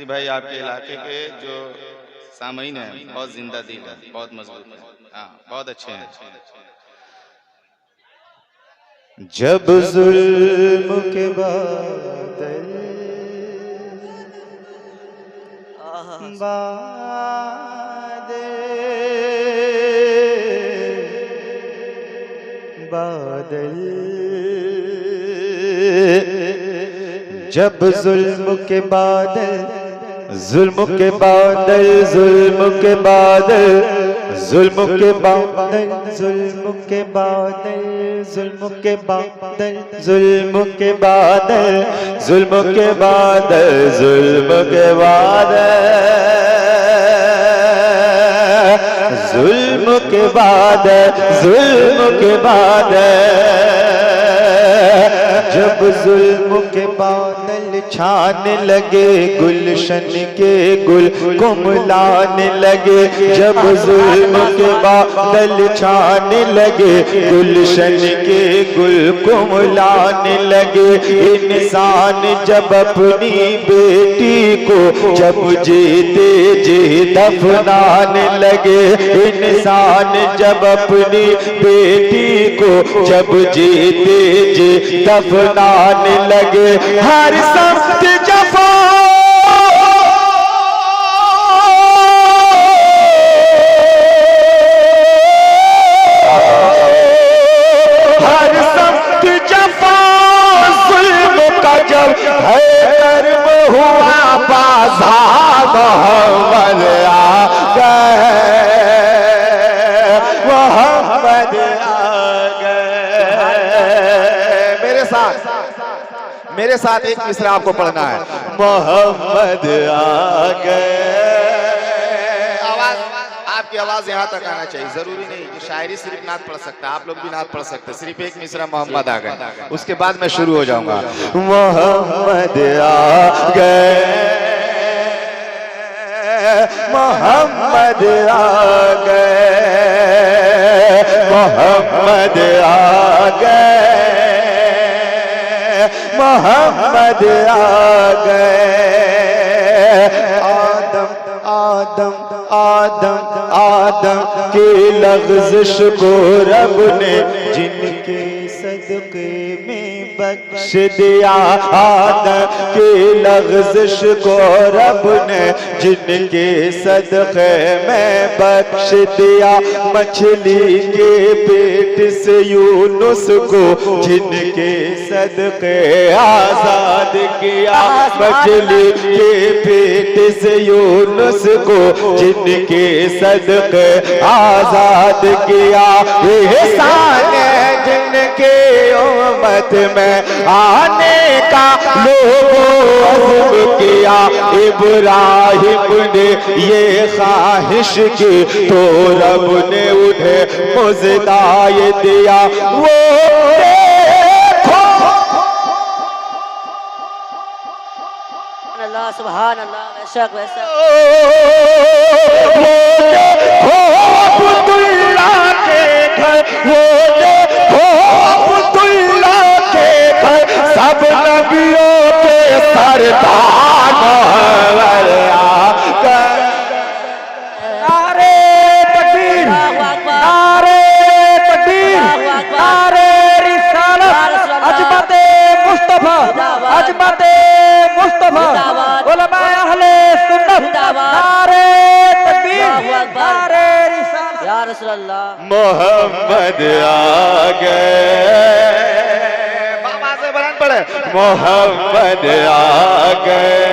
भाई आपके इलाके के जो सामईन है बहुत जिंदा दिल है, बहुत मजबूत है। हाँ, बहुत अच्छे हैं। जब जुल्म के बादल बादल जब जुल्म के बादल जुल्म के बादल जुल्म के बादल जुल्म के बादल जुल्म के बादल जुल्म के बादल जुल्म के बादल जुल्म के बादल जुल्म के बादल जुल्म के बादल जुल्म के बादल जब जुल्म के बादल छाने लगे गुलशन के गुल कुमलाने लगे जब जुल्म के बादल छाने लगे गुलशन के गुल कुमलाने लगे इंसान जब अपनी बेटी को जब जीते जी दफनाने लगे इंसान जब अपनी बेटी को जब जीते जी दफनाने लगे हर सख्त जफा हर सख्त जफा जुल्म का जब है कर्म हुआ बाजार मोहम्मद आ गए मोहम्मद आ गए। मेरे साथ एक मिसरा आपको पढ़ना है। मोहम्मद आ गए। आवाज आपकी आवाज यहाँ तक आना चाहिए। जरूरी नहीं कि शायरी सिर्फ नात पढ़ सकता, आप लोग भी नात पढ़ सकते। सिर्फ एक मिसरा मोहम्मद आ गए, उसके बाद मैं शुरू हो जाऊंगा। मोहम्मद आ गए मोहम्मद आ गए मोहम्मद आ गए मोहम्मद आ गए। आदम आदम आदम आदम की लग़ज़िश को रब ने जिनके सदक़े में बख्श दिया आदम की लग़ज़िश को रब ने जिनके सदक़े में बख्श दिया मछली के पेट से यूनुस को जिनके सदक़े आजाद किया मछली के पेट से यूनुस को जिनके सदक़े आजाद किया एहसान जिनके उम्मत में आने का लोगों अज़्म किया इब्राहिम ने ये ख्वाहिश की तो रब ने उन्हें मुज़दाए दिया वो अल्लाह सुभान अल्लाह बेशक बेशक वो अब्दुल्लाह के घर वो अब्दुल्लाह के घर सब नबियों के सरदार मोहम्मद आ गए। नारे तकबीर नारे तकबीर नारे रिसालत अजमते मुस्तफा अजमते मुस्तफा उलमाए अहले सुन्नत नारे तकबीर नारे रिसालत या रसूल अल्लाह मोहम्मद आ गए। बाबा से बुलंद पड़े मोहम्मद आ गए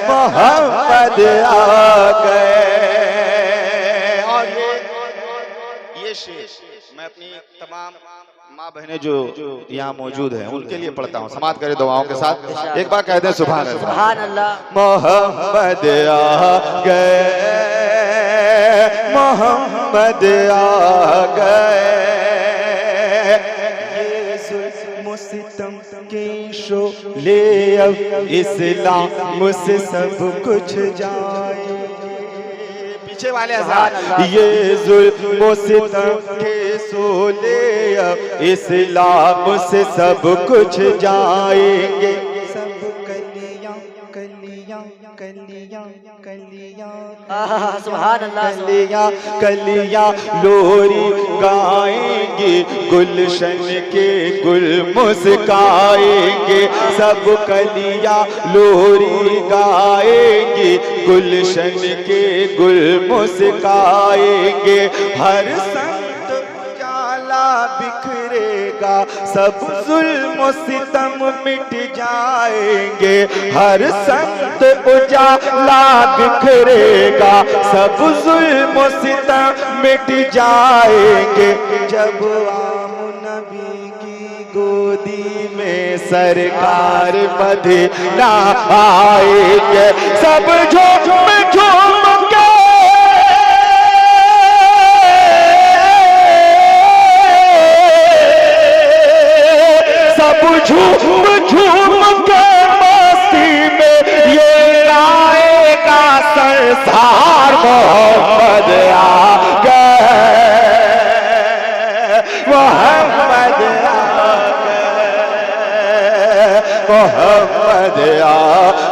मोहम्मद आ गए। और ये शेर मैं अपनी तमाम माँ बहनें जो यहाँ मौजूद हैं उनके लिए पढ़ता हूँ। समात करें दुआओं के साथ। एक बार कहते हैं सुभान अल्लाह। सुभान अल्लाह। मोहम्मद आ गए मोहम्मद आ गए। ये जुल्म सितम के शोले अब इस्लाम से सब कुछ जाए। पीछे वाले हज़ार ये जुल्म सितम के शोले अब इस्लाम से सब कुछ जाएंगे। सब कलियां कलियां सुभान अल्लाह कलियां कलियां लोरी गाएंगे, गुलशन के गुल मुस्काएंगे, सब कलियां लोरी गाएंगे, गुलशन के गुल मुस्काएंगे। हर संत उजाला बिखरेगा, सब जुल्म सितम मिट जाएंगे। हर संत उजाला बिखरेगा, सब जुल्म सितम मिट जाएंगे। जब आम नबी की गोदी में सरकार मदीना आएंगे, सब झूम झूम के झूम झूम के मस्ती में ये गाएगा संसार, मोहम्मद आ गए, मोहम्मद आ गए, मोहम्मद आ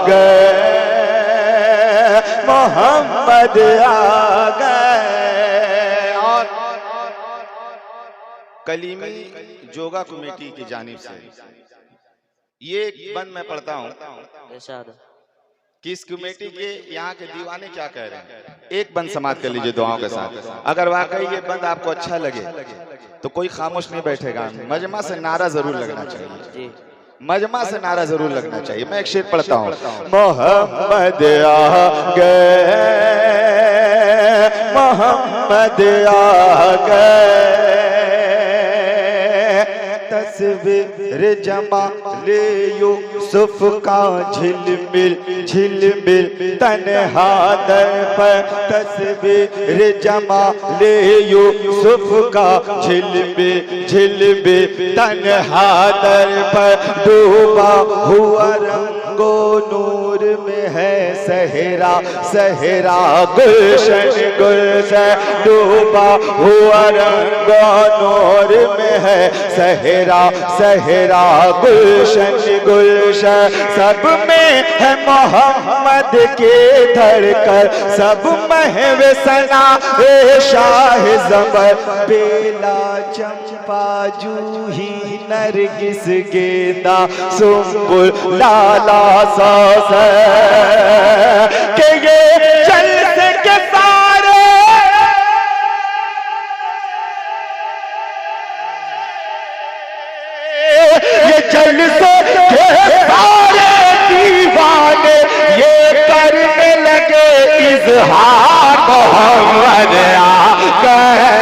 गए, मोहम्मद आ गए। और कलीमी जोगा कमेटी की जानिब से ये एक बंद मैं पढ़ता हूँ कि इस कमेटी के यहाँ के दीवाने क्या कह रहे हैं। एक बंद समाप्त कर लीजिए दुआओं के साथ। अगर वाकई ये बंद आपको अच्छा लगे तो कोई खामोश नहीं बैठेगा, मजमा से नारा जरूर लगना चाहिए, मजमा से नारा जरूर लगना चाहिए। मैं एक शेर पढ़ता हूँ। मोहम्मद आ गए, मोहम्मद आ गए, तस्वीर जमा ले यूसुफ का झिलमिल झिलमिल तन्हा दर पर, तस्वीर जमा ले यूसुफ का झिलमिल झिलमिल तन्हा दर पर, डूबा हुआ रंगो नूर में है सहरा सहरा गुलशन गुलशन, डूबा हुआ रंगो नूर में है सहरा सहरा गुलशन गुलशन। सब में है मोहम्मद के धड़कन, सब महवे सना ए शाह ज़बर, बेला चंपा जूही नरगिस गेंदा सुंबुल लाला सास के ये जलसे के सारे ये जलसे के सारे दीवाने ये करने लगे इजहार, मोहम्मद आ गए।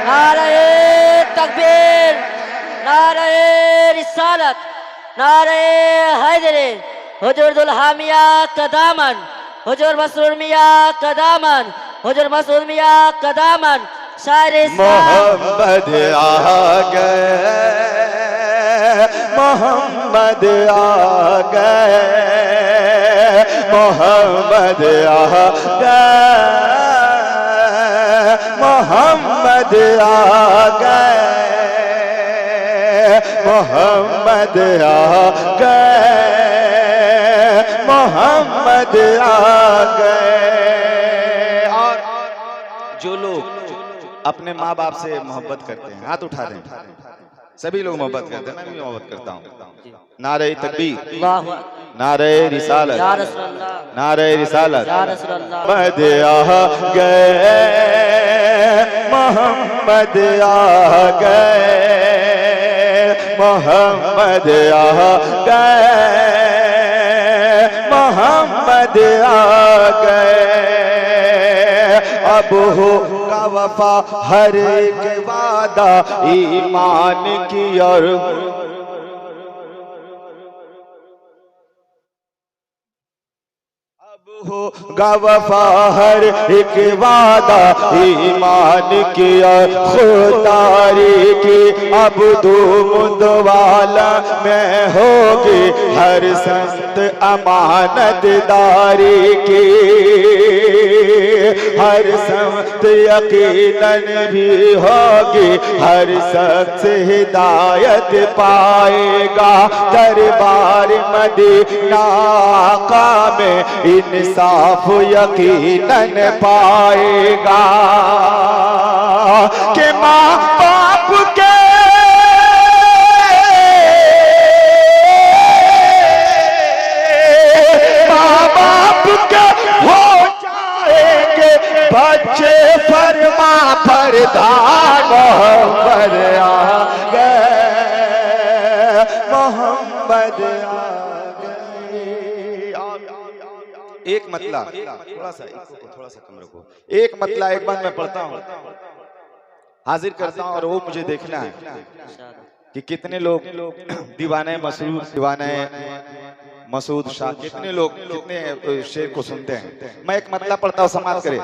नारे तकबीर, नारे रिसालत, नारे हैदरी, हुजूर दुल हामिया कदामन, हुजूर मसरूर मिया कदामन, हुजूर मसरूर मिया कदामन। शायर मोहम्मद आ गए, मोहम्मद आ गए, मोहम्मद आ गए, मोहम्मद आ गए, मोहम्मद आ गए, मोहम्मद आ गए। और जो लोग अपने माँ बाप से मोहब्बत करते हैं, हाथ उठा दें। सभी लोग मोहब्बत करते हैं, मैं भी मोहब्बत करता हूँ। नारे तकबीर, नारे रिसालत, नारे रिसालत। मोहम्मद आ गए, मोहम्मद आ गए, मोहम्मद आ गए, मोहम्मद आ गए। अब होगा वफा हर एक वादा ईमान की, और होगा वफा हर एक वादा ईमान की और खुदारी की। अब दुमुद वाला में होगी हर संत अमानतदारी की, हर संत यकीनन भी होगी, हर शख्स हिदायत पाएगा। दरबार मदीना आका में इन इंसाफ यकीनन पाएगा कि माँ बाप के माँ बाप के हो जाएंगे बच्चे, फरमा परदान मोहम्मद आ गए, मोहम्मद आ गए। एक मतला थोड़ा सा कम रखो, एक मतला एक बार मैं पढ़ता हूँ, हाजिर करता हूँ, और वो मुझे देखना है कि कितने लोग दीवाने मसूद शाह, कितने लोग कितने शेर को सुनते हैं। मैं एक मतला पढ़ता हूँ, समाप्त करें।